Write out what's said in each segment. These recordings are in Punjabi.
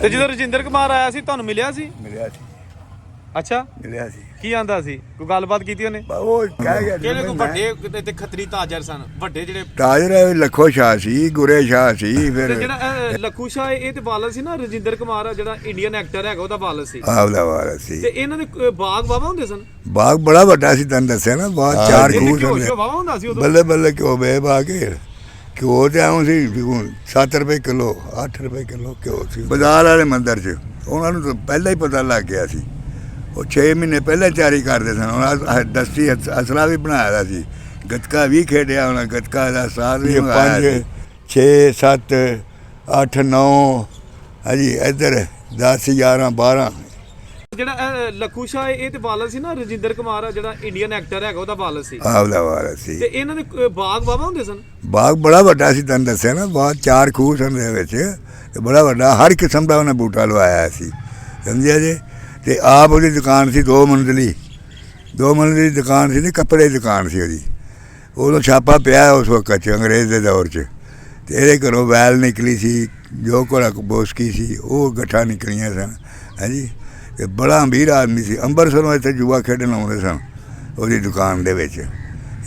ਤੇ ਜਦੋਂ ਰਜਿੰਦਰ ਕੁਮਾਰ ਆਇਆ ਸੀ ਤੁਹਾਨੂੰ ਮਿਲਿਆ ਸੀ? ਮਿਲਿਆ ਸੀ। ਅੱਛਾ, ਮਿਲਿਆ ਸੀ। ਕੀ ਆਂਦਾ ਸੀ? ਕੋਈ ਗੱਲਬਾਤ ਕੀਤੀ ਉਹਨੇ? ਉਹ ਕਹਿ ਗਿਆ ਕਿਹੜੇ ਕੋ ਵੱਡੇ ਤੇ ਖੱਤਰੀ ਤਾਜਰ ਸਨ, ਵੱਡੇ ਜਿਹੜੇ ਤਾਜਰ ਲੱਖੋ ਸ਼ਾਹ ਸੀ, ਗੁਰੇ ਸ਼ਾਹ ਸੀ। ਫਿਰ ਜਿਹੜਾ ਲੱਖੂ ਸ਼ਾਹ ਇਹ ਤੇ ਬਾਲਦ ਸੀ ਨਾ, ਰਜਿੰਦਰ ਕੁਮਾਰ ਜਿਹੜਾ ਇੰਡੀਅਨ ਐਕਟਰ ਹੈਗਾ ਉਹਦਾ ਬਾਲਦ ਸੀ। ਆਪਦਾ ਵਾਰਸ ਸੀ। ਤੇ ਇਹਨਾਂ ਦੇ ਬਾਗ ਵਾਵਾ ਹੁੰਦੇ ਸਨ। ਬਾਗ ਬੜਾ ਵੱਡਾ ਸੀ, ਤੈਨੂੰ ਦੱਸਿਆ ਨਾ, ਬਾਗ 4 ਖੂਹ ਸਨ। ਵਾਵਾ ਹੁੰਦਾ ਸੀ ਉਦੋਂ। ਬੱਲੇ ਬੱਲੇ ਘਿਓ ਵੇ ਬਾਗੇ ਘਿਓ ਤੇ ਆਉਂ ਸੀ 7 ਰੁਪਏ ਕਿਲੋ, 8 ਰੁਪਏ ਕਿਲੋ ਘਿਓ ਸੀ। ਬਾਜ਼ਾਰ ਵਾਲੇ ਮੰਦਰ 'ਚ ਉਹਨਾਂ ਨੂੰ ਤਾਂ ਪਹਿਲਾਂ ਹੀ ਪਤਾ ਲੱਗ ਗਿਆ ਸੀ। ਉਹ 6 ਮਹੀਨੇ ਪਹਿਲਾਂ ਤਿਆਰੀ ਕਰਦੇ ਸਨ। ਉਹਨਾਂ ਦਸਤੀ ਅਸਲਾ ਵੀ ਬਣਾਇਆ ਦਾ ਸੀ, ਗੱਤਕਾ ਵੀ ਖੇਡਿਆ ਉਹਨਾਂ, ਗੱਤਕਾ ਦਾ ਸਾਥ ਵੀ 5 6 7 8 9 ਹਾਂਜੀ ਇੱਧਰ 10 11 12। ਜਿਹੜਾ ਲੱਖੂ ਸ਼ਾਹ ਇਹ ਤੇ ਬਾਲਦ ਸੀ ਨਾ, ਰਜਿੰਦਰ ਕੁਮਾਰ ਜਿਹੜਾ ਇੰਡੀਅਨ ਐਕਟਰ ਹੈਗਾ ਉਹਦਾ ਬਾਲਦ ਸੀ। ਆਪਦਾ ਵਾਰਸ ਸੀ। ਤੇ ਇਹਨਾਂ ਦੇ ਬਾਗ ਵਾਵਾ ਹੁੰਦੇ ਸਨ। ਬਾਗ ਬੜਾ ਵੱਡਾ ਸੀ, ਤੈਨੂੰ ਦੱਸਿਆ ਨਾ, ਬਾਗ 4 ਖੂਹ ਸਨ ਦੇ ਵਿੱਚ, ਤੇ ਬੜਾ ਵੱਡਾ ਹਰ ਕਿਸਮ ਦਾ ਉਹਨੇ ਬੂਟਾ ਲਵਾਇਆ ਸੀ, ਸਮਝਿਆ ਜੀ। ਤੇ ਆਪ ਉਹਦੀ ਦੁਕਾਨ ਸੀ 2 ਮੰਜ਼ਲੀ ਦੀ ਦੁਕਾਨ ਸੀ, ਤੇ ਕੱਪੜੇ ਦੀ ਦੁਕਾਨ ਸੀ ਉਹਦੀ। ਉਦੋਂ ਛਾਪਾ ਪਿਆ ਉਸ ਵਕਤ 'ਚ, ਅੰਗਰੇਜ਼ ਦੇ ਦੌਰ 'ਚ। ਤੇ ਇਹਦੇ ਘਰੋਂ ਵੈਲ ਨਿਕਲੀ ਸੀ, ਜੋ ਘੋੜਾ ਬੋਸਕੀ ਸੀ ਉਹ ਗੱਠਾਂ ਨਿਕਲੀਆਂ ਸਨ। ਹਾਂਜੀ, ਤੇ ਬੜਾ ਅਮੀਰ ਆਦਮੀ ਸੀ। ਅੰਬਰਸਰੋਂ ਇੱਥੇ ਜੂਆ ਖੇਡਣ ਆਉਂਦੇ ਸਨ ਉਹਦੀ ਦੁਕਾਨ ਦੇ ਵਿੱਚ,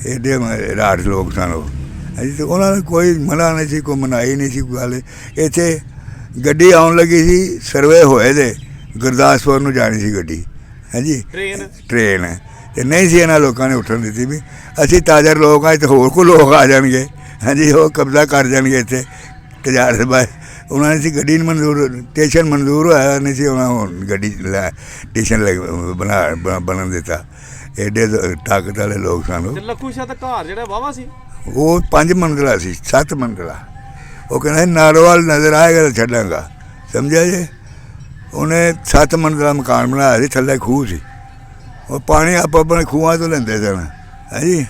ਐਡੇ ਰਾਠ ਲੋਕ ਸਨ ਉਹ। ਹਾਂਜੀ, ਤੇ ਉਹਨਾਂ ਨੇ ਕੋਈ ਮਨਾ ਨਹੀਂ ਸੀ, ਕੋਈ ਮਨਾਈ ਨਹੀਂ ਸੀ ਕੋਈ ਗੱਲ। ਇੱਥੇ ਗੱਡੀ ਆਉਣ ਲੱਗੀ ਸੀ, ਸਰਵੇ ਹੋਏ ਦੇ ਗੁਰਦਾਸਪੁਰ ਨੂੰ ਜਾਣੀ ਸੀ ਗੱਡੀ। ਹਾਂਜੀ, ਟ੍ਰੇਨ ਤੇ ਨਹੀਂ ਸੀ ਇਹਨਾਂ ਲੋਕਾਂ ਨੇ ਉੱਠਣ ਦਿੱਤੀ ਵੀ ਅਸੀਂ ਤਾਜਰ ਲੋਕ ਆ, ਇੱਥੇ ਹੋਰ ਕੋਈ ਲੋਕ ਆ ਜਾਣਗੇ। ਹਾਂਜੀ, ਉਹ ਕਬਜ਼ਾ ਕਰ ਜਾਣਗੇ ਇੱਥੇ ਤਜਾਰਤ ਬਾਏ। ਉਹਨਾਂ ਨੇ ਸੀ ਗੱਡੀ ਮਨਜ਼ੂਰ, ਸਟੇਸ਼ਨ ਮਨਜ਼ੂਰ ਹੋਇਆ ਨਹੀਂ ਸੀ ਉਹਨਾਂ ਹੁਣ ਗੱਡੀ ਸਟੇਸ਼ਨ ਬਣਨ ਦਿੱਤਾ। ਐਡੇ ਤਾਕਤ ਵਾਲੇ ਲੋਕ ਸਨ। ਲੱਖੂ ਸ਼ਾਹ ਦਾ ਘਰ ਜਿਹੜਾ ਵਾਵਾ ਸੀ, ਉਹ 5 ਮੰਜ਼ਲਾ ਸੀ, 7 ਮੰਜ਼ਲਾ। ਉਹ ਕਹਿੰਦਾ ਨਾਰੋਵਾਲ ਨਜ਼ਰ ਆਏਗਾ ਤਾਂ ਛੱਡਾਂਗਾ, ਸਮਝਿਆ ਜੀ। ਉਹਨੇ 7 ਮੰਜ਼ਲਾ ਮਕਾਨ ਬਣਾਇਆ ਸੀ, ਥੱਲੇ ਖੂਹ ਸੀ। ਉਹ ਪਾਣੀ ਆਪਾਂ ਆਪਣੇ ਖੂਹਾਂ ਤੋਂ ਲੈਂਦੇ ਸਨ। ਹਾਂਜੀ,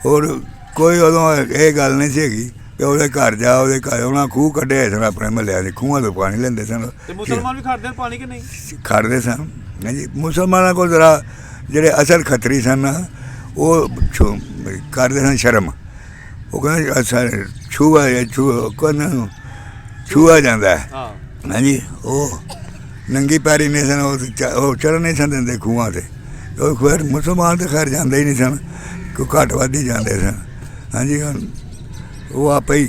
ਹੋਰ ਕੋਈ ਉਦੋਂ ਇਹ ਗੱਲ ਨਹੀਂ ਸੀ ਹੈਗੀ ਕਿ ਉਹਦੇ ਘਰ ਜਾ, ਉਹਦੇ ਘਰ ਉਹਨਾਂ ਖੂਹ ਕੱਢੇ ਸਨ, ਆਪਣੇ ਮਹੱਲਿਆਂ ਦੇ ਖੂਹਾਂ ਤੋਂ ਪਾਣੀ ਲੈਂਦੇ ਸਨ। ਤੇ ਮੁਸਲਮਾਨ ਵੀ ਖੜਦੇ ਪਾਣੀ ਕਿ ਨਹੀਂ? ਖੜਦੇ ਸਨ। ਹਾਂਜੀ, ਮੁਸਲਮਾਨਾਂ ਕੋਲ ਜ਼ਰਾ ਜਿਹੜੇ ਅਸਲ ਖੱਤਰੀ ਸਨ ਉਹ ਕਰਦੇ ਸਨ ਸ਼ਰਮ। ਉਹ ਕਹਿੰਦੇ ਛੂਆ ਜਾਂਦਾ। ਹਾਂਜੀ, ਉਹ ਨੰਗੀ ਪੈਰੀ ਨਹੀਂ ਸਨ, ਉਹ ਚੜ੍ਹਨ ਨਹੀਂ ਸਨ ਦਿੰਦੇ ਖੂਹਾਂ 'ਤੇ। ਉਹ ਖੈਰ ਮੁਸਲਮਾਨ ਤਾਂ ਖੈਰ ਜਾਂਦੇ ਹੀ ਨਹੀਂ ਸਨ, ਕੋਈ ਘੱਟ ਵੱਧ ਹੀ ਜਾਂਦੇ ਸਨ। ਹਾਂਜੀ, ਉਹ ਆਪੇ ਹੀ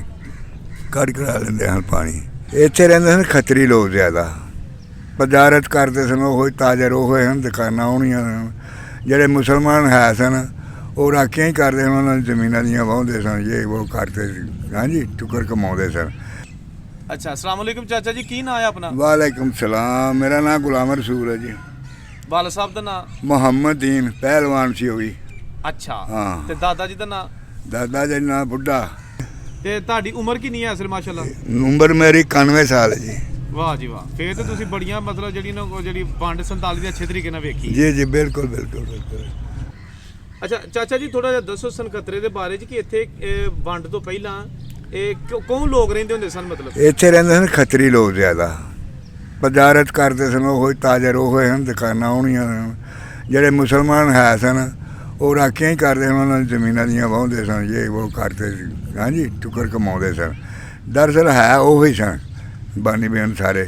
ਕੱਢ ਕਰਾ ਲੈਂਦੇ ਹਨ ਪਾਣੀ। ਇੱਥੇ ਰਹਿੰਦੇ ਸਨ ਖੱਤਰੀ ਲੋਕ ਜ਼ਿਆਦਾ, ਪਜਾਰਤ ਕਰਦੇ ਸਨ। ਉਹ ਤਾਜਰ ਉਹ ਹਨ, ਦੁਕਾਨਾਂ ਆਉਣੀਆਂ। ਜਿਹੜੇ ਮੁਸਲਮਾਨ ਹੈ ਸਨ ਉਹ ਰਾਖੀਆਂ ਹੀ ਕਰਦੇ ਸਨ, ਉਹਨਾਂ ਨੂੰ ਜ਼ਮੀਨਾਂ ਦੀਆਂ ਵਾਹੁੰਦੇ ਸਨ, ਜੇ ਉਹ ਕਰਦੇ ਸੀ। ਹਾਂਜੀ, ਟੁਕਰ ਕਮਾਉਂਦੇ ਸਨ। ਅੱਛਾ, ਅਸਲਾਮ ਵਾਲੇਕੁਮ ਚਾਚਾ ਜੀ, ਕੀ ਨਾਂ ਹੈ ਆਪਣਾ? ਵਾਲੇਕੁਮ ਸਲਾਮ, ਮੇਰਾ ਨਾਮ ਗੁਲਾਮ ਰਸੂਲ ਹੈ ਜੀ। ਵਾਲਾ ਸਾਹਿਬ ਦਾ ਨਾਂ? ਮੁਹੰਮਦ ਦੀਨ, ਪਹਿਲਵਾਨ ਸੀ ਉਹ ਵੀ। ਅੱਛਾ, ਹਾਂ। ਤੇ ਦਾਦਾ ਜੀ ਦਾ ਨਾਂ? ਦਾਦਾ ਜੀ ਦਾ ਨਾਂ ਬੁੱਢਾ। ਤੇ ਤੁਹਾਡੀ ਉਮਰ ਕਿੰਨੀ ਹੈ ਅਸਲ ਮਾਸ਼ਾਅੱਲਾ? ਉਮਰ ਮੇਰੀ 91 ਸਾਲ ਹੈ ਜੀ। ਵਾਹ ਜੀ ਵਾਹ, ਫੇਰ ਤੇ ਤੁਸੀਂ ਬੜੀਆਂ ਮਤਲਬ ਜਿਹੜੀ ਵੰਡ 47 ਦੀ ਅੱਛੇ ਤਰੀਕੇ ਨਾਲ ਵੇਖੀ। ਜੀ ਜੀ, ਬਿਲਕੁਲ ਬਿਲਕੁਲ ਬਿਲਕੁਲ। ਅੱਛਾ ਚਾਚਾ ਜੀ, ਥੋੜਾ ਜਿਹਾ ਦੱਸੋ ਸਨਕਤਰੇ ਦੇ ਬਾਰੇ 'ਚ ਕਿ ਇੱਥੇ ਵੰਡ ਤੋਂ ਪਹਿਲਾਂ ਕੌਣ ਲੋਕ ਰਹਿੰਦੇ ਹੁੰਦੇ ਸਨ? ਮਤਲਬ ਇੱਥੇ ਰਹਿੰਦੇ ਸਨ ਖੱਤਰੀ ਲੋਕ ਜ਼ਿਆਦਾ, ਪਜਾਰਤ ਕਰਦੇ ਸਨ। ਉਹ ਤਾਜਰ ਉਹ ਹਨ, ਦੁਕਾਨਾਂ ਆਉਣੀਆਂ। ਜਿਹੜੇ ਮੁਸਲਮਾਨ ਹੈ ਸਨ ਉਹ ਰਾਖੀਆਂ ਹੀ ਕਰਦੇ ਸਨ, ਉਹਨਾਂ ਨੂੰ ਜ਼ਮੀਨਾਂ ਦੀਆਂ ਵਾਹੁੰਦੇ ਸਨ, ਜੇ ਉਹ ਕਰਦੇ ਸੀ। ਹਾਂਜੀ, ਟੁਕਰ ਕਮਾਉਂਦੇ ਸਨ। ਦਰਅਸਲ ਹੈ ਉਹ ਹੀ ਸਨ ਬਾਨੀ ਬੇਨ ਸਾਰੇ।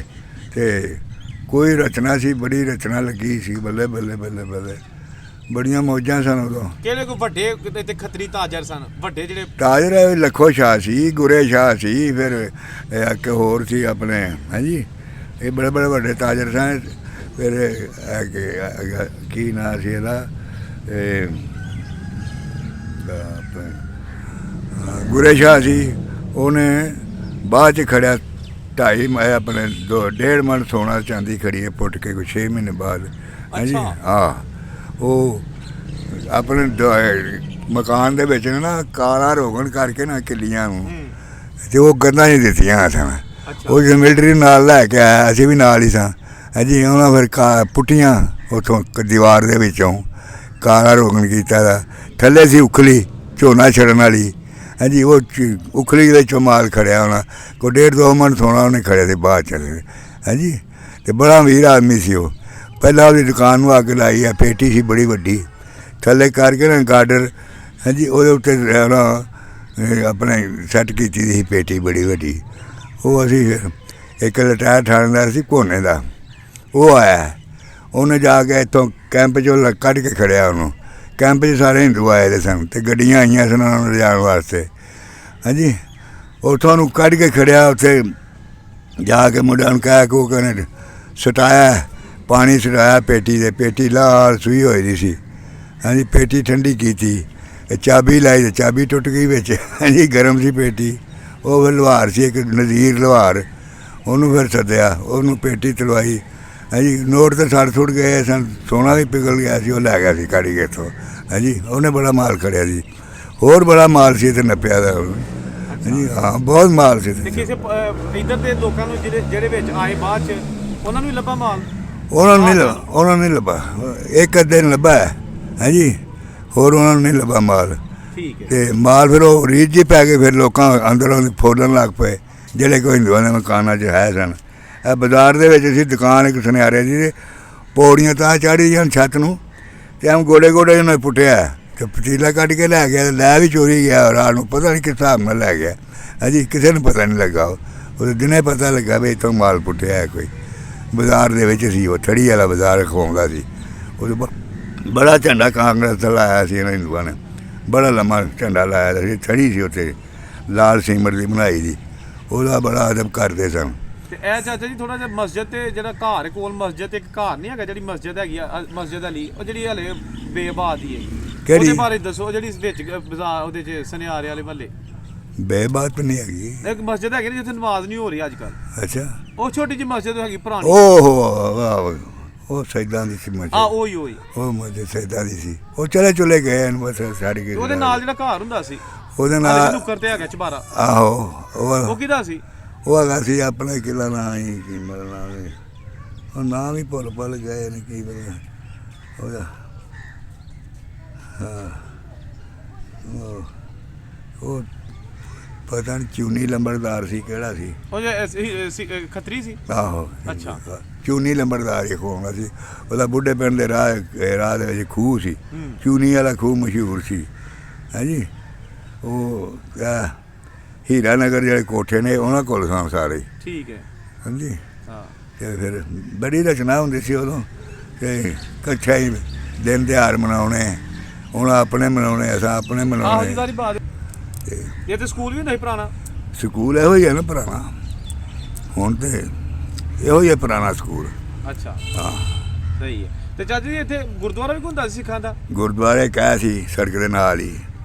ਅਤੇ ਕੋਈ ਰਚਨਾ ਸੀ, ਬੜੀ ਰਚਨਾ ਲੱਗੀ ਸੀ। ਬੱਲੇ ਬੱਲੇ ਬੱਲੇ ਬੱਲੇ, ਬੜੀਆਂ ਮੌਜਾਂ ਸਨ ਉਦੋਂ। ਕਿਹੜੇ ਕੋਈ ਵੱਡੇ ਤੇ ਖੱਤਰੀ ਤਾਜਰ ਸਨ? ਵੱਡੇ ਜਿਹੜੇ ਤਾਜਰ ਲੱਖੋ ਸ਼ਾਹ ਸੀ, ਗੁਰੇ ਸ਼ਾਹ ਸੀ, ਫਿਰ ਇੱਕ ਹੋਰ ਸੀ ਆਪਣੇ। ਹਾਂਜੀ, ਇਹ ਬੜੇ ਬੜੇ ਵੱਡੇ ਤਾਜਰ ਸਨ। ਫਿਰ ਕੀ ਨਾਂ ਸੀ ਇਹਦਾ? ਗੁਰੇ ਸ਼ਾਹ ਸੀ। ਉਹਨੇ ਬਾਅਦ 'ਚ ਖੜਿਆ 2.5 ਆਪਣੇ 1.5 ਮਣ ਸੋਨਾ ਚਾਂਦੀ ਖੜੀ ਹੈ ਪੁੱਟ ਕੇ, ਕੋਈ 6 ਮਹੀਨੇ ਬਾਅਦ। ਹਾਂਜੀ, ਹਾਂ। ਉਹ ਆਪਣੇ ਮਕਾਨ ਦੇ ਵਿੱਚ ਨਾ ਕਾਲਾ ਰੋਗਣ ਕਰਕੇ ਨਾ ਕਿੱਲੀਆਂ ਨੂੰ, ਅਤੇ ਉਹ ਗੰਦਾਂ ਨਹੀਂ ਦਿੱਤੀਆਂ ਸਨ। ਉਹ ਜੋ ਮਿਲਟਰੀ ਨਾਲ ਲੈ ਕੇ ਆਇਆ, ਅਸੀਂ ਵੀ ਨਾਲ ਹੀ ਸਾਂ। ਹਾਂਜੀ, ਉਹਨਾਂ ਫਿਰ ਪੁੱਟੀਆਂ ਉੱਥੋਂ ਦੀਵਾਰ ਦੇ ਵਿੱਚੋਂ, ਕਾਲਾ ਰੋਗਣ ਕੀਤਾ ਦਾ। ਥੱਲੇ ਸੀ ਉਖਲੀ ਝੋਨਾ ਛੱਡਣ ਵਾਲੀ। ਹਾਂਜੀ, ਉਹ ਉਖਲੀ ਦੇ ਵਿੱਚੋਂ ਮਾਲ ਖੜਿਆ ਹੋਣਾ, ਕੋਈ 1.5-2 ਮਣ ਸੋਨਾ ਉਹਨੇ ਖੜਿਆ ਸੀ ਬਾਅਦ 'ਚ। ਹਾਂਜੀ, ਅਤੇ ਬੜਾ ਅਮੀਰ ਆਦਮੀ ਸੀ ਉਹ। ਪਹਿਲਾਂ ਉਹਦੀ ਦੁਕਾਨ ਨੂੰ ਅੱਗ ਲਾਈ ਹੈ, ਪੇਟੀ ਸੀ ਬੜੀ ਵੱਡੀ, ਥੱਲੇ ਕਰਕੇ ਨਾ ਗਾਡਰ। ਹਾਂਜੀ, ਉਹਦੇ ਉੱਤੇ ਆਪਣੇ ਸੈੱਟ ਕੀਤੀ ਸੀ ਪੇਟੀ ਬੜੀ ਵੱਡੀ। ਉਹ ਅਸੀਂ ਇੱਕ ਰਿਟਾਇਰ ਥਾਣੇਦਾਰ ਸੀ ਕੋਨੇ ਦਾ, ਉਹ ਆਇਆ, ਉਹਨੇ ਜਾ ਕੇ ਇੱਥੋਂ ਕੈਂਪ 'ਚੋਂ ਕੱਢ ਕੇ ਖੜਿਆ ਉਹਨੂੰ। ਕੈਂਪ 'ਚ ਸਾਰੇ ਹਿੰਦੂ ਆਏ ਦੇ ਸਨ ਅਤੇ ਗੱਡੀਆਂ ਆਈਆਂ ਸਨ ਉਹਨਾਂ ਨੂੰ ਲਿਜਾਣ ਵਾਸਤੇ। ਹਾਂਜੀ, ਉੱਥੋਂ ਉਹਨੂੰ ਕੱਢ ਕੇ ਖੜਿਆ, ਉੱਥੇ ਜਾ ਕੇ ਮੁੰਡਿਆਂ ਨੂੰ ਕਹਿ ਕੇ ਉਹ ਕਹਿੰਦੇ ਸਟਾਇਆ, ਪਾਣੀ ਸਟਾਇਆ ਪੇਟੀ ਦੇ, ਪੇਟੀ ਲਾਲ ਸੂਈ ਹੋਈ ਦੀ ਸੀ। ਹਾਂਜੀ, ਪੇਟੀ ਠੰਡੀ ਕੀਤੀ, ਚਾਬੀ ਲਾਈ ਅਤੇ ਚਾਬੀ ਟੁੱਟ ਗਈ ਵਿੱਚ। ਹਾਂਜੀ, ਗਰਮ ਸੀ ਪੇਟੀ। ਉਹ ਫਿਰ ਲੁਹਾਰ ਸੀ ਇੱਕ ਨਜ਼ੀਰ ਲੁਹਾਰ, ਉਹਨੂੰ ਫਿਰ ਸੱਦਿਆ, ਉਹਨੂੰ ਪੇਟੀ ਤਲਵਾਈ। ਹਾਂਜੀ, ਨੋਟ ਤਾਂ ਸੜ ਸੁੱਟ ਗਏ ਸਨ, ਸੋਨਾ ਵੀ ਪਿਘਲ ਗਿਆ ਸੀ, ਉਹ ਲੈ ਗਿਆ ਸੀ ਕੱਢ ਕੇ ਇੱਥੋਂ। ਹਾਂਜੀ, ਉਹਨੇ ਬੜਾ ਮਾਲ ਖੜਿਆ ਸੀ, ਹੋਰ ਬੜਾ ਮਾਲ ਸੀ ਇੱਥੇ ਨੱਪਿਆ ਦਾ। ਹਾਂਜੀ, ਹਾਂ, ਬਹੁਤ ਮਾਲ ਸੀ। ਤੇ ਕਿਸੇ ਇੱਧਰ ਦੇ ਲੋਕਾਂ ਨੂੰ ਜਿਹੜੇ ਵਿੱਚ ਆਏ ਬਾਅਦ 'ਚ ਉਹਨਾਂ ਨੂੰ ਵੀ ਲੱਭਾ ਮਾਲ? ਉਹਨਾਂ ਨੂੰ ਨਹੀਂ ਲੱਭਾ, ਇੱਕ ਅੱਧੇ ਨੂੰ ਲੱਭਾ ਹੈ। ਹਾਂਜੀ, ਹੋਰ ਉਹਨਾਂ ਨੂੰ ਨਹੀਂ ਲੱਭਾ ਮਾਲ। ਠੀਕ ਹੈ। ਅਤੇ ਮਾਲ ਫਿਰ ਉਹ ਰੀਝ ਜਿਹੀ ਪੈ ਗਏ, ਫਿਰ ਲੋਕਾਂ ਅੰਦਰੋਂ ਫੋਲਣ ਲੱਗ ਪਏ ਜਿਹੜੇ ਕੋਈ ਹਿੰਦੂਆਂ ਦੇ ਮਕਾਨਾਂ 'ਚ ਹੈ ਸਨ। ਇਹ ਬਾਜ਼ਾਰ ਦੇ ਵਿੱਚ ਅਸੀਂ ਦੁਕਾਨ ਇੱਕ ਸੁਨਿਆਰੇ ਦੀ, ਪੌੜੀਆਂ ਤਾਂ ਚੜ੍ਹੀ ਜਾਣ ਛੱਤ ਨੂੰ, ਅਤੇ ਐਂ ਗੋਡੇ ਗੋਡੇ ਉਹਨੇ ਪੁੱਟਿਆ ਅਤੇ ਪਤੀਲਾ ਕੱਢ ਕੇ ਲੈ ਗਿਆ, ਲੈ ਵੀ ਚੋਰੀ ਗਿਆ ਰਾਤ ਨੂੰ, ਪਤਾ ਨਹੀਂ ਕਿਸ ਹਿਸਾਬ ਨਾਲ ਲੈ ਗਿਆ। ਹਾਂਜੀ, ਕਿਸੇ ਨੂੰ ਪਤਾ ਨਹੀਂ ਲੱਗਾ, ਉਹਦੇ ਦਿਨੇ ਪਤਾ ਲੱਗਾ ਵੀ ਇੱਥੋਂ ਮਾਲ ਪੁੱਟਿਆ ਹੈ ਕੋਈ। ਬਾਜ਼ਾਰ ਦੇ ਵਿੱਚ ਸੀ, ਉਹ ਥੜੀ ਵਾਲਾ ਬਾਜ਼ਾਰ ਖਵਾਉਂਦਾ ਸੀ। ਉਹ ਬੜਾ ਝੰਡਾ ਕਾਂਗਰਸ ਦਾ ਲਾਇਆ ਸੀ ਇਹਨਾਂ ਹਿੰਦੂਆਂ ਨੇ, ਬੜਾ ਲੰਮਾ ਝੰਡਾ ਲਾਇਆ ਸੀ, ਥੜੀ ਸੀ ਉੱਥੇ ਲਾਲ ਸੀਮਟ ਦੀ ਬਣਾਈ ਦੀ, ਉਹਦਾ ਬੜਾ ਅਦਬ ਕਰਦੇ ਸਨ। ਤੇ ਇਹ ਚਾਚਾ ਜੀ ਥੋੜਾ ਜਿਹਾ ਮਸਜਿਦ ਤੇ ਜਿਹੜਾ ਘਰ ਕੋਲ ਮਸਜਿਦ, ਇੱਕ ਘਰ ਨਹੀਂ ਹੈਗਾ ਜਿਹੜੀ ਮਸਜਿਦ ਹੈਗੀ ਆ ਮਸਜਿਦ ਅਲੀ, ਉਹ ਜਿਹੜੀ ਹਲੇ ਬੇਆਬਾਦ ਹੀ ਹੈ, ਉਹਦੇ ਬਾਰੇ ਦੱਸੋ। ਜਿਹੜੀ ਵਿੱਚ ਬਾਜ਼ਾਰ ਉਹਦੇ 'ਚ ਸੁਨਿਆਰੇ ਵਾਲੇ ਮਹੱਲੇ ਬੇਬਾਤ ਤਾਂ ਨਹੀਂ ਹੈਗੀ, ਇੱਕ ਮਸਜਿਦ ਹੈਗੀ ਜਿੱਥੇ ਨਮਾਜ਼ ਨਹੀਂ ਹੋ ਰਹੀ ਅੱਜ ਕੱਲ੍ਹ। ਅੱਛਾ, ਉਹ ਛੋਟੀ ਜਿਹੀ ਮਸਜਿਦ ਹੈਗੀ ਪੁਰਾਣੀ। ਉਹ ਉਹ ਸੈਦਾਂ ਦੀ ਸੀ ਮਸਜਿਦ। ਉਹੀ ਉਹ ਮਸਜਿਦ ਸੈਦਾਂ ਦੀ ਸੀ, ਉਹ ਚਲੇ ਗਏ ਬਸ ਛੱਡ ਕੇ। ਉਹਦੇ ਨਾਲ ਜਿਹੜਾ ਘਰ ਹੁੰਦਾ ਸੀ ਉਹਦੇ ਨਾਲ ਨੁੱਕਰ ਤੇ ਹੈਗਾ ਚਬਾਰਾ। ਆਹੋ, ਉਹ ਕਿਹਦਾ ਸੀ? ਉਹ ਹੈਗਾ ਸੀ ਆਪਣਾ ਕਿਲਾ ਨਾਂ ਹੀ ਕੀ ਮਰਨਾ, ਉਹ ਨਾਂ ਵੀ ਭੁੱਲ ਗਏ ਨੇ ਕੀ ਪਤਾ ਉਹਦਾ। ਹਾਂ, ਉਹ ਪਤਾ ਨਹੀਂ ਚੂਨੀ ਲੰਬੜਦਾਰ ਸੀ ਕਿਹੜਾ ਸੀ, ਉਹ ਜੇ ਖੱਤਰੀ ਸੀ। ਆਹੋ, ਅੱਛਾ, ਚੂਨੀ ਲੰਬੜਦਾਰ ਹੀ ਖੋਉਂਦਾ ਸੀ। ਉਹਦਾ ਬੁੱਢੇ ਪਿੰਡ ਦੇ ਰਾਹ ਦੇ ਵਿੱਚ ਖੂਹ ਸੀ, ਚੂਨੀ ਵਾਲਾ ਖੂਹ ਮਸ਼ਹੂਰ ਸੀ। ਹਾਂਜੀ, ਉਹ ਹੀਰਾ ਨਗਰ ਜਿਹੜੇ ਕੋਠੇ ਨੇ ਉਹਨਾਂ ਕੋਲ ਸਨ ਸਾਰੇ। ਠੀਕ ਹੈ। ਹਾਂਜੀ, ਹਾਂ, ਅਤੇ ਫਿਰ ਬੜੀ ਰਚਨਾ ਹੁੰਦੀ ਸੀ ਉਦੋਂ, ਅਤੇ ਇਕੱਠੇ ਹੀ ਦਿਨ ਤਿਉਹਾਰ ਮਨਾਉਣੇ, ਹੁਣ ਆਪਣੇ ਮਨਾਉਣੇ, ਅਸਾਂ ਆਪਣੇ ਮਨਾਉਣੇ। ਇਹ ਤੇ ਸਕੂਲ ਵੀ ਨਹੀਂ ਪੁਰਾਣਾ? ਸਕੂਲ ਇਹੋ ਹੀ ਹੈ ਨਾ ਪੁਰਾਣਾ, ਹੁਣ ਤੇ ਇਹੋ ਹੀ ਹੈ ਪੁਰਾਣਾ ਸਕੂਲ। ਅੱਛਾ, ਹਾਂ, ਸਹੀ ਹੈ। ਤੇ ਚਾਚਾ ਜੀ ਇੱਥੇ ਗੁਰਦੁਆਰਾ ਵੀ ਹੁੰਦਾ ਸੀ ਸਿੱਖਾਂ ਦਾ? ਗੁਰਦੁਆਰੇ ਕਹਿ ਸੀ ਸੜਕ ਦੇ ਨਾਲ ਹੀ।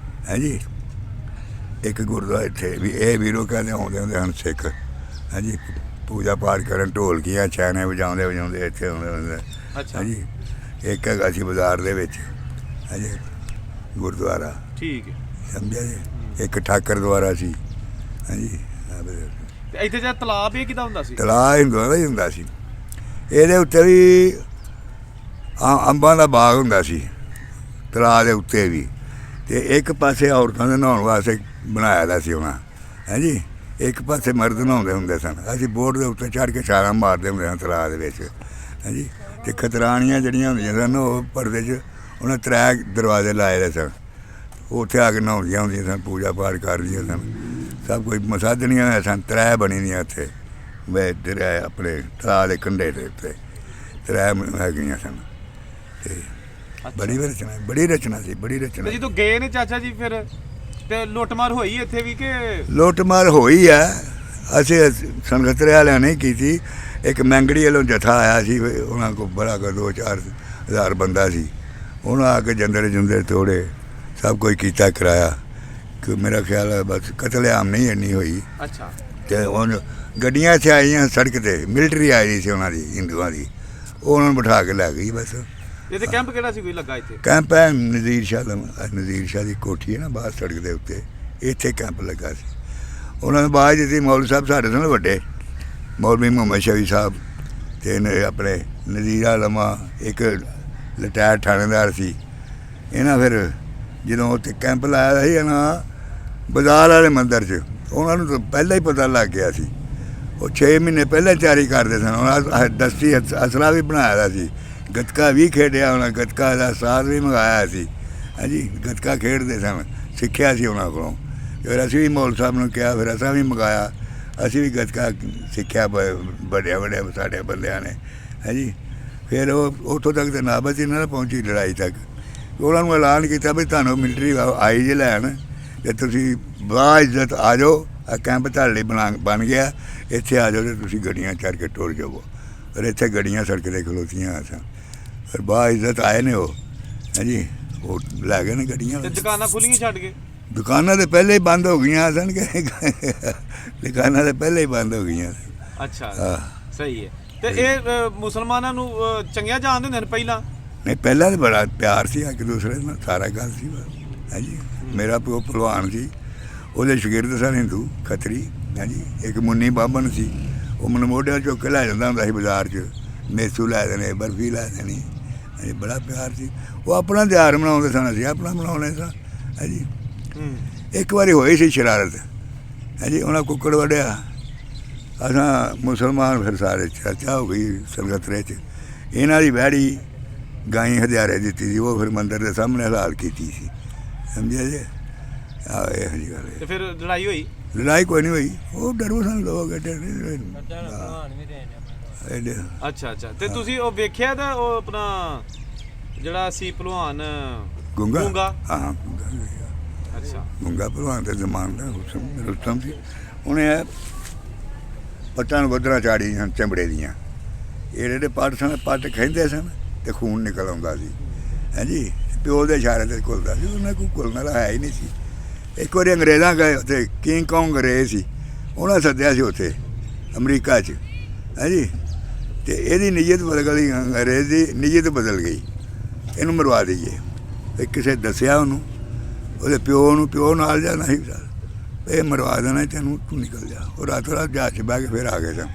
ਹਾਂਜੀ, ਇੱਕ ਗੁਰਦੁਆਰਾ ਇੱਥੇ ਵੀ, ਇਹ ਵੀਰੋ ਕਹਿੰਦੇ ਆਉਂਦੇ ਹੁੰਦੇ ਹਨ ਸਿੱਖ। ਹਾਂਜੀ, ਪੂਜਾ ਪਾਠ ਕਰਨ, ਢੋਲਕੀਆਂ ਛੈਣੇ ਵਜਾਉਂਦੇ ਇੱਥੇ ਆਉਂਦੇ ਹੁੰਦੇ। ਅੱਛਾ। ਹਾਂਜੀ, ਇੱਕ ਹੈਗਾ ਸੀ ਬਾਜ਼ਾਰ ਦੇ ਵਿੱਚ। ਹਾਂਜੀ, ਗੁਰਦੁਆਰਾ। ਠੀਕ ਹੈ, ਸਮਝਿਆ ਜੀ। ਇੱਕ ਠਾਕਰ ਦੁਆਰਾ ਸੀ। ਹਾਂਜੀ, ਤੇ ਇੱਥੇ ਜਿਹੜਾ ਤਲਾਬ ਇਹ ਕਿਹਦਾ ਹੁੰਦਾ ਸੀ? ਤਲਾਬ ਹਿੰਦੂਆਂ ਦਾ ਹੀ ਹੁੰਦਾ ਸੀ। ਇਹਦੇ ਉੱਤੇ ਵੀ ਅੰਬਾਂ ਦਾ ਬਾਗ ਹੁੰਦਾ ਸੀ ਤਲਾਬ ਦੇ ਉੱਤੇ ਵੀ, ਅਤੇ ਇੱਕ ਪਾਸੇ ਔਰਤਾਂ ਦੇ ਨਹਾਉਣ ਵਾਸਤੇ ਬਣਾਇਆ ਦਾ ਸੀ ਉਹਨਾਂ। ਹਾਂਜੀ, ਇੱਕ ਪਾਸੇ ਮਰਦ ਨਹਾਉਂਦੇ ਹੁੰਦੇ ਸਨ। ਅਸੀਂ ਬੋਟ ਦੇ ਉੱਤੇ ਚੜ੍ਹ ਕੇ ਛਾਲਾਂ ਮਾਰਦੇ ਹੁੰਦੇ ਸਨ ਤਲਾਬ ਦੇ ਵਿੱਚ। ਹਾਂਜੀ, ਅਤੇ ਖਤਰਾਣੀਆਂ ਜਿਹੜੀਆਂ ਹੁੰਦੀਆਂ ਸਨ ਉਹ ਪਰਦੇ 'ਚ ਉਹਨਾਂ 3 ਦਰਵਾਜ਼ੇ ਲਾਏ ਦੇ ਸਨ, ਉੱਥੇ ਆ ਕੇ ਨਹਾਉਂਦੀਆਂ ਹੁੰਦੀਆਂ ਸਨ, ਪੂਜਾ ਪਾਠ ਕਰਦੀਆਂ ਸਨ, ਸਭ ਕੁਝ ਮਸਾਧਣੀਆਂ ਹੋਈਆਂ ਸਨ। 3 ਬਣੀ ਦੀਆਂ ਉੱਥੇ ਆਪਣੇ ਤਲਾਬ ਦੇ ਕੰਢੇ ਦੇ ਉੱਤੇ 3 ਹੈਗੀਆਂ ਸਨ। ਅਤੇ ਬੜੀ ਰਚਨਾ ਸੀ, ਬੜੀ ਰਚਨਾ। ਜਦੋਂ ਗਏ ਨੇ ਚਾਚਾ ਜੀ ਫਿਰ ਤੇ ਲੁੱਟਮਾਰ ਹੋਈ ਇੱਥੇ ਵੀ ਕਿ? ਲੁੱਟਮਾਰ ਹੋਈ ਹੈ, ਅਸੀਂ ਸੰਗਤਰੇ ਵਾਲਿਆਂ ਨਹੀਂ ਕੀਤੀ। ਇੱਕ ਮੈਂਗੜੀ ਵੱਲੋਂ ਜਥਾ ਆਇਆ ਸੀ, ਉਹਨਾਂ ਕੋਲ ਬੜਾ 2-4 ਹਜ਼ਾਰ ਬੰਦਾ ਸੀ। ਉਹਨਾਂ ਆ ਕੇ ਜੰਦਰੇ ਜੁੰਦਰੇ ਤੋੜੇ, ਸਭ ਕੁਝ ਕੀਤਾ ਕਰਾਇਆ। ਕਿ ਮੇਰਾ ਖਿਆਲ ਹੈ ਬਸ ਕਤਲੇਆਮ ਨਹੀਂ ਇੰਨੀ ਹੋਈ। ਅੱਛਾ। ਅਤੇ ਹੁਣ ਗੱਡੀਆਂ ਇੱਥੇ ਆਈਆਂ ਸੜਕ 'ਤੇ, ਮਿਲਟਰੀ ਆਈ ਦੀ ਸੀ ਉਹਨਾਂ ਦੀ, ਹਿੰਦੂਆਂ ਦੀ, ਉਹ ਉਹਨਾਂ ਨੂੰ ਬਿਠਾ ਕੇ ਲੈ ਗਈ ਬਸ। ਇਹਦੇ ਕੈਂਪ ਕਿਹੜਾ ਸੀ ਕੋਈ ਲੱਗਾ ਇੱਥੇ? ਕੈਂਪ ਹੈ ਨਜ਼ੀਰ ਸ਼ਾਹ ਦੀ ਕੋਠੀ ਹੈ ਨਾ ਬਾਹਰ ਸੜਕ ਦੇ ਉੱਤੇ, ਇੱਥੇ ਕੈਂਪ ਲੱਗਾ ਸੀ। ਉਹਨਾਂ ਨੇ ਬਾਅਦ ਦਿੱਤੀ, ਮੌਲਵੀ ਸਾਹਿਬ ਸਾਡੇ ਤੋਂ ਵੱਡੇ, ਮੌਲਵੀ ਮੁਹੰਮਦ ਸ਼ਫੀ ਸਾਹਿਬ ਅਤੇ ਆਪਣੇ ਨਜ਼ੀਰ ਆਲਮਾ, ਇੱਕ ਰਿਟਾਇਰ ਥਾਣੇਦਾਰ ਸੀ। ਇਹਨਾਂ ਫਿਰ ਜਦੋਂ ਉੱਥੇ ਕੈਂਪ ਲਾਇਆ ਸੀ ਇਹਨਾਂ ਬਾਜ਼ਾਰ ਵਾਲੇ ਮੰਦਰ 'ਚ, ਉਹਨਾਂ ਨੂੰ ਤਾਂ ਪਹਿਲਾਂ ਹੀ ਪਤਾ ਲੱਗ ਗਿਆ ਸੀ। ਉਹ 6 ਮਹੀਨੇ ਪਹਿਲਾਂ ਤਿਆਰੀ ਕਰਦੇ ਸਨ। ਉਹਨਾਂ ਦਸਤੀ ਅਸਲਾ ਵੀ ਬਣਾਇਆ ਦਾ ਸੀ, ਗੱਤਕਾ ਵੀ ਖੇਡਿਆ ਉਹਨਾਂ, ਗੱਤਕਾ ਦਾ ਸਾਥ ਵੀ ਮੰਗਾਇਆ ਸੀ। ਹਾਂਜੀ, ਗੱਤਕਾ ਖੇਡਦੇ ਸਨ, ਸਿੱਖਿਆ ਸੀ ਉਹਨਾਂ ਕੋਲੋਂ। ਫਿਰ ਅਸੀਂ ਵੀ ਮੌਲ ਸਾਹਿਬ ਨੂੰ ਕਿਹਾ, ਫਿਰ ਅਸਾਂ ਵੀ ਮੰਗਾਇਆ। ਅਸੀਂ ਵੀ ਗੱਤਕਾ ਸਿੱਖਿਆ ਵੱਡਿਆਂ ਸਾਡੇ ਬੰਦਿਆਂ ਨੇ ਹੈ ਜੀ। ਫਿਰ ਉਹ ਉੱਥੋਂ ਤੱਕ ਤਾਂ ਨਾਬਤ ਹੀ ਨਾ ਪਹੁੰਚੀ ਲੜਾਈ ਤੱਕ। ਉਹਨਾਂ ਨੂੰ ਐਲਾਨ ਕੀਤਾ ਵੀ ਤੁਹਾਨੂੰ ਮਿਲਟਰੀ ਆਈ ਜੇ ਲੈਣ ਅਤੇ ਤੁਸੀਂ ਬਾ ਇੱਜ਼ਤ ਆ ਜਾਓ, ਕੈਂਪ ਤੁਹਾਡੇ ਲਈ ਬਣ ਗਿਆ, ਇੱਥੇ ਆ ਜਾਓ ਅਤੇ ਤੁਸੀਂ ਗੱਡੀਆਂ ਚੜ੍ਹ ਕੇ ਟੁਰ ਜਾਵੋ। ਪਰ ਇੱਥੇ ਗੱਡੀਆਂ ਸੜਕ 'ਤੇ ਖਲੋਤੀਆਂ ਸਨ, ਫਿਰ ਬਾ ਇੱਜ਼ਤ ਆਏ ਨੇ ਉਹ ਹੈ ਜੀ। ਉਹ ਲੈ ਗਏ ਨੇ ਗੱਡੀਆਂ, ਦੁਕਾਨਾਂ ਖੁੱਲੀਆਂ ਛੱਡ ਕੇ। ਦੁਕਾਨਾਂ ਤਾਂ ਪਹਿਲੇ ਹੀ ਬੰਦ ਹੋ ਗਈਆਂ ਸਨ ਕਿ ਦੁਕਾਨਾਂ ਤਾਂ ਪਹਿਲੇ ਹੀ ਬੰਦ ਹੋ ਗਈਆਂ। ਅੱਛਾ, ਸਹੀ ਹੈ। ਤੇ ਇਹ ਮੁਸਲਮਾਨਾਂ ਨੂੰ ਚੰਗਿਆ ਜਾਣਦੇ ਹੁੰਦੇ ਨੇ ਪਹਿਲਾਂ? ਨਹੀਂ, ਪਹਿਲਾਂ ਤਾਂ ਬੜਾ ਪਿਆਰ ਸੀ ਇੱਕ ਦੂਸਰੇ ਨਾਲ, ਸਾਰਾ ਗੱਲ ਸੀ ਹੈ ਜੀ। ਮੇਰਾ ਪਿਓ ਭਲਵਾਨ ਸੀ, ਉਹਦੇ ਸ਼ਾਗਿਰਦ ਸਨ ਹਿੰਦੂ ਖੱਤਰੀ ਹੈ ਜੀ। ਇੱਕ ਮੁੰਨੀ ਬਾਬਨ ਸੀ, ਉਹ ਮੈਨੂੰ ਮੋਢਿਆਂ ਚੁੱਕ ਕੇ ਲੈ ਜਾਂਦਾ ਹੁੰਦਾ ਸੀ ਬਾਜ਼ਾਰ 'ਚ, ਮੇਸੂ ਲੈ ਦੇਣੇ, ਬਰਫੀ ਲੈ ਦੇਣੀ ਹੈ ਜੀ। ਬੜਾ ਪਿਆਰ ਸੀ। ਉਹ ਆਪਣਾ ਤਿਉਹਾਰ ਮਨਾਉਂਦੇ ਸਨ, ਅਸੀਂ ਆਪਣਾ ਮਨਾਉਂਦੇ ਸਾਂ ਹੈ ਜੀ। ਇੱਕ ਵਾਰੀ ਹੋਈ ਸੀ ਸ਼ਰਾਰਤ ਹੈ ਜੀ, ਉਹਨਾਂ ਕੁੱਕੜ ਵੱਢਿਆ, ਅਸਾਂ ਮੁਸਲਮਾਨ ਫਿਰ ਸਾਰੇ ਚਰਚਾ ਹੋ ਗਈ ਸਲਗਤਰੇ 'ਚ। ਇਹਨਾਂ ਦੀ ਵਹਿੜੀ ਗਾਈ ਹਜ਼ਾਰੇ ਦਿੱਤੀ ਸੀ, ਉਹ ਫਿਰ ਮੰਦਰ ਦੇ ਸਾਹਮਣੇ ਹਲਾਲ ਕੀਤੀ ਸੀ, ਸਮਝਿਆ ਜੀ। ਆਹ ਇਹੋ ਜਿਹੀ ਗੱਲ। ਤੇ ਫਿਰ ਲੜਾਈ ਹੋਈ? ਲੜਾਈ ਕੋਈ ਨਹੀਂ ਹੋਈ, ਉਹ ਡਰੂ ਸਨ ਲੋਕ। ਅੱਛਾ। ਤੇ ਤੁਸੀਂ ਉਹ ਵੇਖਿਆ ਤਾਂ ਉਹ ਆਪਣਾ ਜਿਹੜਾ ਸੀ ਭਲਵਾਨ ਗੁੰਗਾ? ਹਾਂ, ਅੱਛਾ। ਗੁੰਗਾ ਭਲਵਾਨ ਦੇ ਜ਼ਮਾਨ ਦਾ ਰੁਸਤਮ ਸੀ। ਉਹਨੇ ਪੱਟਾਂ ਨੂੰ ਬੱਦਰਾਂ ਚਾੜੀ ਸਨ ਚਮੜੇ ਦੀਆਂ। ਇਹ ਜਿਹੜੇ ਪੱਟ ਸਨ, ਪੱਟ ਖਹਿੰਦੇ ਸਨ ਅਤੇ ਖੂਨ ਨਿਕਲ ਆਉਂਦਾ ਸੀ ਹੈ ਜੀ। ਪਿਓ ਦੇ ਇਸ਼ਾਰੇ 'ਤੇ ਘੁਲਦਾ ਸੀ, ਉਹਨਾਂ ਕੋਈ ਘੁਲਣ ਵਾਲਾ ਹੈ ਹੀ ਨਹੀਂ ਸੀ। ਇੱਕ ਵਾਰੀ ਅੰਗਰੇਜ਼ਾਂ ਗਏ ਉੱਥੇ, ਕਿੰਗ ਕੌਂਗ ਅੰਗਰੇਜ਼ ਸੀ, ਉਹਨਾਂ ਸੱਦਿਆ ਸੀ ਉੱਥੇ ਅਮਰੀਕਾ 'ਚ ਹੈ ਜੀ। ਅਤੇ ਇਹਦੀ ਨੀਅਤ ਬਦਲ ਗਈ, ਅੰਗਰੇਜ਼ ਦੀ ਨੀਅਤ ਬਦਲ ਗਈ, ਇਹਨੂੰ ਮਰਵਾ ਦਈਏ। ਫਿਰ ਕਿਸੇ ਦੱਸਿਆ ਉਹਨੂੰ, ਉਹਦੇ ਪਿਓ ਨਾਲ ਜਾਣਾ ਸੀ, ਇਹ ਮਰਵਾ ਦੇਣਾ ਤੈਨੂੰ, ਤੂੰ ਨਿਕਲ ਜਾ। ਉਹ ਰਾਤੋਂ ਰਾਤ ਜਹਾਜ਼ 'ਚ ਬਹਿ ਕੇ ਫਿਰ ਆ ਗਏ ਸਨ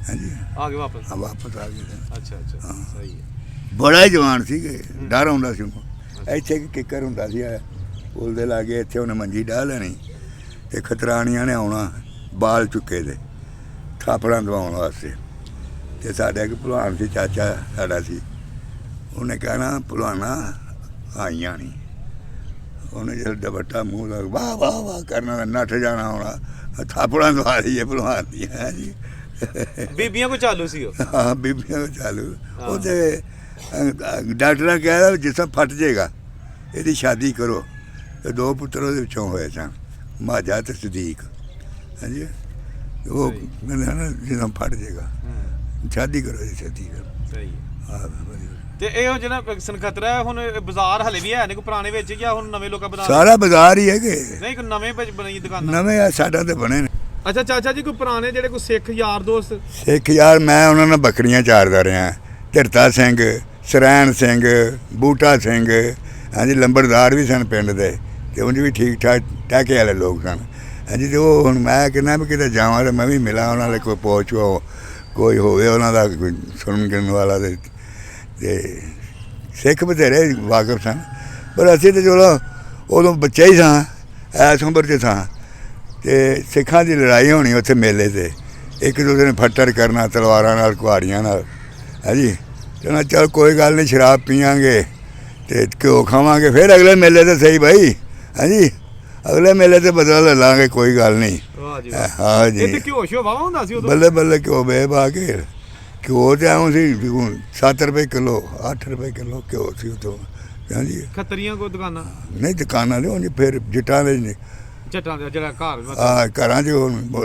ਹੈ ਜੀ। ਆ ਗਏ ਵਾਪਸ? ਹਾਂ, ਵਾਪਸ ਆ ਗਏ ਸਨ। ਅੱਛਾ, ਹਾਂ, ਸਹੀ ਹੈ। ਬੜਾ ਹੀ ਜਵਾਨ ਸੀਗੇ, ਡਰ ਆਉਂਦਾ ਸੀ ਉਹਨੂੰ। ਇੱਥੇ ਇੱਕ ਕਿੱਕਰ ਹੁੰਦਾ ਸੀ ਪੁੱਲ ਦੇ ਲਾਗੇ, ਇੱਥੇ ਉਹਨੇ ਮੰਜੀ ਡਾਹ ਲੈਣੀ ਅਤੇ ਖਤਰਾਣੀਆਂ ਨੇ ਆਉਣਾ ਬਾਲ ਚੁੱਕੇ ਦੇ ਥਾਪੜਾਂ ਦਵਾਉਣ ਵਾਸਤੇ। ਅਤੇ ਸਾਡਾ ਇੱਕ ਭਲਵਾਨ ਸੀ, ਚਾਚਾ ਸਾਡਾ ਸੀ, ਉਹਨੇ ਕਹਿਣਾ ਭਲਵਾਨਾ ਆਈਆਂ ਨਹੀਂ। ਉਹਨੇ ਜਦੋਂ ਦੁਪੱਟਾ ਮੂੰਹ ਦਾ ਵਾਹ ਵਾਹ ਵਾਹ ਕਰਨਾ, ਨੱਠ ਜਾਣਾ ਹੋਣਾ, ਥਾਪੜਾਂ ਦਵਾ ਦਈਏ ਭਲਵਾਨ ਦੀਆਂ ਹੈ ਜੀ। ਬੀਬੀਆਂ ਕੋ ਚਾਲੂ ਸੀ ਉਹ? ਹਾਂ, ਬੀਬੀਆਂ ਕੋ ਚਾਲੂ। ਉਹ ਤੇ ਡਾਕਟਰਾਂ ਕਹਿਆ ਜਿਸ ਤਰ੍ਹਾਂ ਫਟ ਜਾਏਗਾ, ਇਹਦੀ ਸ਼ਾਦੀ ਕਰੋ। ਅਤੇ 2 ਪੁੱਤਰ ਉਹਦੇ ਵਿੱਚੋਂ ਹੋਏ ਸਨ, ਮਾਝਾ ਅਤੇ ਸਦੀਕ ਹੈ ਜੀ। ਉਹ ਕਹਿੰਦੇ ਨਾ ਜਿਸ ਤਰ੍ਹਾਂ ਫਟ ਜਾਏਗਾ, ਸ਼ਾਦੀ ਕਰੋ, ਇਹਦੀ ਸ਼ਾਦੀ ਕਰੋ। ਸਹੀ। ਹਾਂ। ਤੇ ਇਹ ਜਿਹੜਾ ਸਨਖਤਰਾ ਹੁਣ ਬਾਜ਼ਾਰ ਹਲੇ ਵੀ ਹੈ ਨੇ ਕੋਈ ਪੁਰਾਣੇ ਵਿੱਚ, ਜਾਂ ਹੁਣ ਨਵੇਂ ਲੋਕਾਂ ਬਣਾ? ਸਾਰਾ ਬਾਜ਼ਾਰ ਹੀ ਹੈਗੇ। ਨਹੀਂ, ਕੋਈ ਨਵੇਂ ਬਣੀ ਦੁਕਾਨਾਂ? ਨਵੇਂ ਆ, ਸਾਡਾ ਤੇ ਬਣੇ ਨੇ। ਅੱਛਾ ਚਾਚਾ ਜੀ, ਕੋਈ ਪੁਰਾਣੇ ਜਿਹੜੇ ਕੋਈ ਸਿੱਖ ਯਾਰ ਦੋਸਤ? ਸਿੱਖ ਯਾਰ, ਮੈਂ ਉਹਨਾਂ ਨਾਲ ਬੱਕਰੀਆਂ ਚਾਰਦਾ ਰਿਹਾ। ਧਿਰਤਾ ਸਿੰਘ, ਸਰੈਣ ਸਿੰਘ, ਬੂਟਾ ਸਿੰਘ ਹਾਂਜੀ, ਲੰਬੜਦਾਰ ਵੀ ਸਨ ਪਿੰਡ ਦੇ, ਅਤੇ ਉਂਝ ਵੀ ਠੀਕ ਠਾਕ ਟਹਿਕੇ ਵਾਲੇ ਲੋਕ ਸਨ ਹਾਂਜੀ। ਅਤੇ ਉਹ ਹੁਣ ਮੈਂ ਕਹਿੰਦਾ ਵੀ ਕਿਤੇ ਜਾਵਾਂ ਤਾਂ ਮੈਂ ਵੀ ਮਿਲਾਂ ਉਹਨਾਂ ਦੇ, ਕੋਈ ਪਹੁੰਚ ਕੋਈ ਹੋਵੇ ਉਹਨਾਂ ਦਾ ਕੋਈ ਸੁਣਨ ਵਾਲਾ। ਅਤੇ ਸਿੱਖ ਬਥੇਰੇ ਵਾਕਫ ਸਨ, ਪਰ ਅਸੀਂ ਤਾਂ ਚਲੋ ਉਦੋਂ ਬੱਚੇ ਹੀ ਸਾਂ, ਐਸ ਉਮਰ 'ਚ ਸਾਂ। ਅਤੇ ਸਿੱਖਾਂ ਦੀ ਲੜਾਈ ਹੋਣੀ ਉੱਥੇ ਮੇਲੇ 'ਤੇ, ਇੱਕ ਦੂਸਰੇ ਨੇ ਫੱਟੜ ਕਰਨਾ ਤਲਵਾਰਾਂ ਨਾਲ, ਕੁਹਾੜੀਆਂ ਨਾਲ ਹੈ ਜੀ। ਕਹਿੰਦਾ ਚੱਲ ਕੋਈ ਗੱਲ ਨਹੀਂ, ਸ਼ਰਾਬ ਪੀਵਾਂਗੇ ਅਤੇ ਘਿਓ ਖਾਵਾਂਗੇ, ਫਿਰ ਅਗਲੇ ਮੇਲੇ 'ਤੇ ਸਹੀ ਬਾਈ ਹਾਂਜੀ, ਅਗਲੇ ਮੇਲੇ 'ਤੇ ਬਦਲਾ ਲੈ ਲਾਂਗੇ, ਕੋਈ ਗੱਲ ਨਹੀਂ। ਹਾਂ ਜੀ, ਘਿਓ ਸ਼ਿਓ ਵਾਹਵਾ ਹੁੰਦਾ ਸੀ ਉਦੋਂ? ਬੱਲੇ ਬੱਲੇ ਘਿਓ ਵੇ ਪਾ ਕੇ। ਘਿਓ ਤਾਂ ਐਂ ਸੀ 7 ਰੁਪਏ ਕਿਲੋ, 8 ਰੁਪਏ ਕਿਲੋ ਘਿਓ ਸੀ ਉਦੋਂ ਹਾਂਜੀ। ਖੱਤਰੀਆਂ ਕੋਈ ਦੁਕਾਨਾਂ? ਨਹੀਂ, ਦੁਕਾਨਾਂ ਦੇ ਉਂਝ ਫਿਰ ਜੱਟਾਂ ਦੇ ਜੱਟਾਂ ਦੇ ਜਿਹੜਾ ਘਰ? ਹਾਂ, ਘਰਾਂ 'ਚ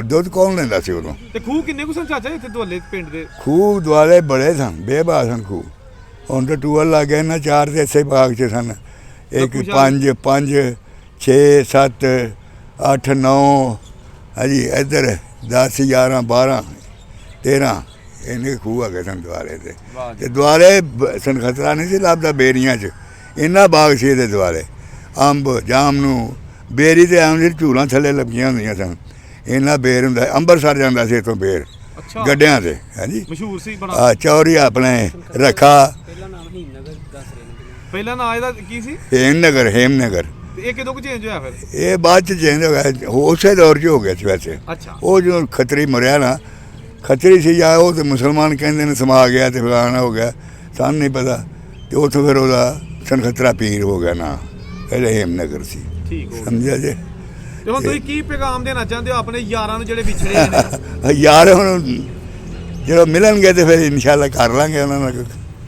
ਦੁੱਧ ਕੌਣ ਲੈਂਦਾ ਸੀ ਉਦੋਂ। ਤੇ ਖੂਹ ਕਿੰਨੇ ਕੁ ਸਨ ਚਾਚਾ ਇੱਥੇ ਦੁਆਲੇ ਪਿੰਡ ਦੇ? ਖੂਹ ਦੁਆਲੇ ਬੜੇ ਸਨ, ਬੇਬਾਹ ਸਨ ਖੂਹ। ਹੁਣ ਤਾਂ ਟੂਅਲ ਲੱਗ ਗਏ ਨਾ, 4 ਤੇ ਇਸੇ ਬਾਗ 'ਚ ਸਨ। ਇੱਕ 5 6 7 8 9 ਹਾਂਜੀ, ਇੱਧਰ 10 11 12 13 ਇੰਨੇ ਖੂਹ ਆ ਗਏ ਸਨ ਦੁਆਲੇ 'ਤੇ। ਅਤੇ ਦੁਆਲੇ ਸਨਖਤਰਾ ਨਹੀਂ ਸੀ ਲੱਭਦਾ ਬੇਰੀਆਂ 'ਚ, ਇੰਨਾ ਬਾਗ ਸੀ ਇਹਦੇ ਦੁਆਲੇ। ਅੰਬ ਜਾਮਨੂੰ ਬੇਰੀ ਤੇ ਆਮ ਜਿਹੜੀ ਝੂਲਾਂ ਥੱਲੇ ਲੱਗੀਆਂ ਹੁੰਦੀਆਂ ਸਨ, ਇੰਨਾ ਬੇਰ ਹੁੰਦਾ। ਅੰਬਰਸਰ ਜਾਂਦਾ ਸੀ ਇੱਥੋਂ ਬੇਰ ਗੱਡਿਆਂ 'ਤੇ ਹਾਂਜੀ, ਮਸ਼ਹੂਰ ਸੀ ਬੜਾ। ਚੌਰੀ ਆਪਣੇ ਰੱਖਾ, ਪਹਿਲਾਂ ਨਾਂ ਇਹਦਾ ਕੀ ਸੀ? ਹੇਮਨਗਰ। ਇਹ ਕਿਦੋਂ ਕੁ ਚੇਂਜ ਹੋਇਆ ਫਿਰ? ਇਹ ਬਾਅਦ 'ਚ ਚੇਂਜ ਹੋ ਗਿਆ, ਉਸੇ ਦੌਰ 'ਚ ਹੋ ਗਿਆ ਸੀ ਵੈਸੇ। ਉਹ ਜਦੋਂ ਖੱਤਰੀ ਮਰਿਆ ਨਾ, ਖੱਤਰੀ ਸੀ ਜਾਂ ਉਹ ਤਾਂ ਮੁਸਲਮਾਨ ਕਹਿੰਦੇ ਨੇ ਸਮਾ ਗਿਆ ਅਤੇ ਫਲਾਣਾ ਹੋ ਗਿਆ, ਸਾਨੂੰ ਨਹੀਂ ਪਤਾ। ਅਤੇ ਉੱਥੋਂ ਫਿਰ ਉਹਦਾ ਸਨਖਤਰਾ ਪੀਰ ਹੋ ਗਿਆ ਨਾ, ਪਹਿਲੇ ਹੇਮਨਗਰ ਸੀ, ਸਮਝਿਆ ਜੇ। ਤੇ ਹੁਣ ਤੁਸੀਂ ਕੀ ਪੈਗਾਮ ਦੇਣਾ ਚਾਹੁੰਦੇ ਹੋ ਆਪਣੇ ਯਾਰਾਂ ਨੂੰ ਜਿਹੜੇ ਵਿਛੜੇ ਨੇ? ਯਾਰ ਹੁਣ ਜਦੋਂ ਮਿਲਣਗੇ ਤੇ ਫਿਰ ਇਨਸ਼ਾਅੱਲਾ ਕਰ ਲਾਂਗੇ ਉਹਨਾਂ ਨਾਲ।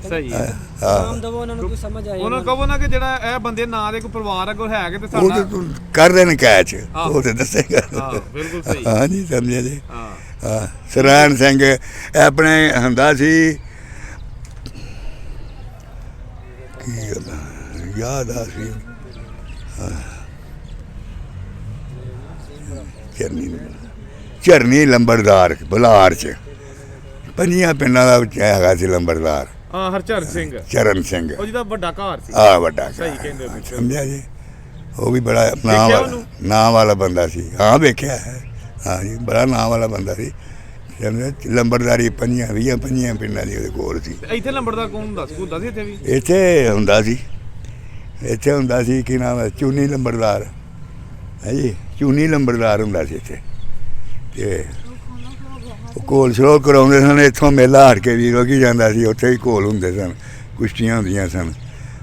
ਸਹੀ ਹੈ। ਹਾਂ ਦਵੋ ਉਹਨਾਂ ਨੂੰ ਕੋਈ ਸਮਝ ਆਏ ਉਹਨਾਂ ਕਹੋ ਨਾ ਕਿ ਜਿਹੜਾ ਇਹ ਬੰਦੇ ਨਾਂ ਦੇ ਕੋਈ ਪਰਿਵਾਰ ਅਗਰ ਹੈ ਕਿ ਤੇ ਉਹ ਸਾਡਾ ਤਾਂ ਕਰਦੇ ਨੇ ਕੈਚ, ਆਹੋ। ਉਹ ਤੇ ਦੱਸੇਗਾ। ਹਾਂ ਬਿਲਕੁਲ ਸਹੀ। ਹਾਂ ਜੀ ਸਮਝਿਆ ਜੀ। ਹਾਂ ਹਾਂ ਸਰੈਣ ਸਿੰਘ ਆਪਣੇ ਹੁੰਦਾ ਸੀ ਕੀ ਗੱਲ ਆ, ਯਾਦ ਆ ਸੀ ਝਰਨੀ ਲੰਬੜਦਾਰ ਬੁਲਾਰ ਚ 5 ਪਿੰਡਾਂ ਦਾ ਵਿੱਚ ਹੈਗਾ ਸੀ ਲੰਬੜਦਾਰ ਹਾਂ ਹਰਚਰਨ ਸਿੰਘ, ਚਰਨ ਸਿੰਘ। ਉਹ ਜਿਹਦਾ ਵੱਡਾ ਘਰ ਸੀ। ਆ ਵੱਡਾ ਸਹੀ ਕਹਿੰਦੇ ਹੋ ਤੁਸੀਂ। ਸਮਝਿਆ ਜੀ। ਉਹ ਵੀ ਬੜਾ ਦੇਖਿਆ ਉਹਨੂੰ? ਨਾਂ ਵਾਲਾ ਬੰਦਾ ਸੀ। ਹਾਂ ਵੇਖਿਆ ਹੈ। ਹਾਂ ਜੀ ਬੜਾ ਨਾਂ ਵਾਲਾ ਬੰਦਾ ਸੀ। ਲੰਬੜਦਾਰੀ 20 ਪਿੰਡਾਂ ਦੀ ਉਹਦੇ ਕੋਲ ਸੀ। ਤੇ ਇੱਥੇ ਲੰਬੜਦਾਰ ਕੌਣ ਹੁੰਦਾ ਸੀ ਇੱਥੇ ਵੀ? ਇੱਥੇ ਹੁੰਦਾ ਸੀ, ਇੱਥੇ ਹੁੰਦਾ ਸੀ ਕੀ ਨਾਮ ਹੈ, ਚੂਨੀ ਲੰਬੜਦਾਰ ਹੈ ਜੀ। ਚੂਨੀ ਲੰਬੜਦਾਰ ਹੁੰਦਾ ਸੀ ਇੱਥੇ। ਤੇ ਉਹ ਘੋਲ ਸ਼ਲੋਲ ਕਰਾਉਂਦੇ ਸਨ। ਇੱਥੋਂ ਮੇਲਾ ਹਟ ਕੇ ਵੀ ਰੋਕੀ ਜਾਂਦਾ ਸੀ, ਉੱਥੇ ਹੀ ਘੋਲ ਹੁੰਦੇ ਸਨ, ਕੁਸ਼ਤੀਆਂ ਹੁੰਦੀਆਂ ਸਨ।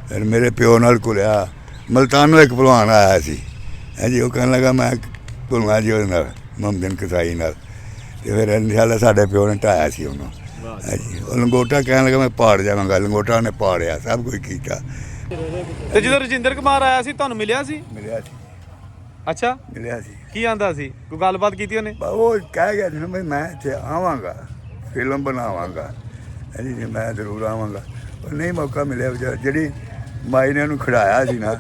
ਫਿਰ ਮੇਰੇ ਪਿਓ ਨਾਲ ਘੁਲਿਆ। ਮਲਤਾਨੋਂ ਇੱਕ ਭਲਵਾਨ ਆਇਆ ਸੀ ਹੈ ਜੀ। ਉਹ ਕਹਿਣ ਲੱਗਾ ਮੈਂ ਘੁਲਣਾ ਜੀ ਉਹਦੇ ਨਾਲ, ਮੁਹੰਮਦਨ ਕਸਾਈ ਨਾਲ। ਤੇ ਫਿਰ ਇਨਸ਼ਾਅੱਲਾ ਸਾਡੇ ਪਿਓ ਨੇ ਢਾਇਆ ਸੀ ਉਹਨੂੰ ਹੈ ਜੀ। ਉਹ ਲੰਗੋਟਾ ਕਹਿਣ ਲੱਗਾ ਮੈਂ ਪਾੜ ਜਾਵਾਂਗਾ। ਲੰਗੋਟਾ ਉਹਨੇ ਪਾੜਿਆ, ਸਭ ਕੁਝ ਕੀਤਾ। ਤੇ ਜਦੋਂ ਰਜਿੰਦਰ ਕੁਮਾਰ ਆਇਆ ਸੀ ਤੁਹਾਨੂੰ ਮਿਲਿਆ ਸੀ? ਮਿਲਿਆ ਸੀ, ਅੱਛਾ ਮਿਲਿਆ ਸੀ। ਕੀ ਆਂਦਾ ਸੀ? ਕੋਈ ਗੱਲਬਾਤ ਕੀਤੀ ਉਹਨੇ? ਉਹ ਕਹਿ ਗਿਆ ਸੀ ਨਾ ਵੀ ਮੈਂ ਇੱਥੇ ਆਵਾਂਗਾ, ਫਿਲਮ ਬਣਾਵਾਂਗਾ ਹੈ ਜੀ, ਮੈਂ ਜ਼ਰੂਰ ਆਵਾਂਗਾ। ਪਰ ਨਹੀਂ ਮੌਕਾ ਮਿਲਿਆ ਵਿਚਾਰਾ। ਜਿਹੜੀ ਮਾਈ ਨੇ ਉਹਨੂੰ ਖੜਾਇਆ ਸੀ ਨਾ,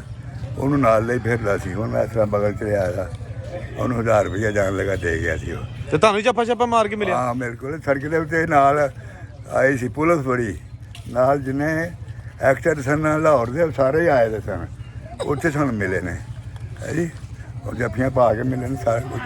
ਉਹਨੂੰ ਨਾਲ ਲਈ ਫਿਰਦਾ ਸੀ। ਹੁਣ ਮੈਂ ਇਸ ਤਰ੍ਹਾਂ ਬਗਲ 'ਚ ਰਿਹਾ ਦਾ, ਉਹਨੂੰ 1000 ਰੁਪਈਆ ਜਾਣ ਲੱਗਾ ਦੇ ਗਿਆ ਸੀ ਉਹ। ਤੇ ਤੁਹਾਨੂੰ ਚੱਪਾ ਛੱਪਾ ਮਾਰ ਕੇ ਮਿਲਿਆ? ਹਾਂ ਮੇਰੇ ਕੋਲ ਸੜਕ ਦੇ ਉੱਤੇ ਨਾਲ ਆਈ ਸੀ ਪੁਲਿਸ ਬੜੀ, ਨਾਲ ਜਿੰਨੇ ਐਕਟਰ ਸਨ ਲਾਹੌਰ ਦੇ ਸਾਰੇ ਹੀ ਆਏ ਦੇ ਸਨ। ਉੱਥੇ ਸਾਨੂੰ ਮਿਲੇ ਨੇ ਹੈ ਜੀ। ਉਹ ਜੱਫੀਆਂ ਪਾ ਕੇ ਮਿਲੇ ਨੇ ਸਾਰੇ ਕੁਝ।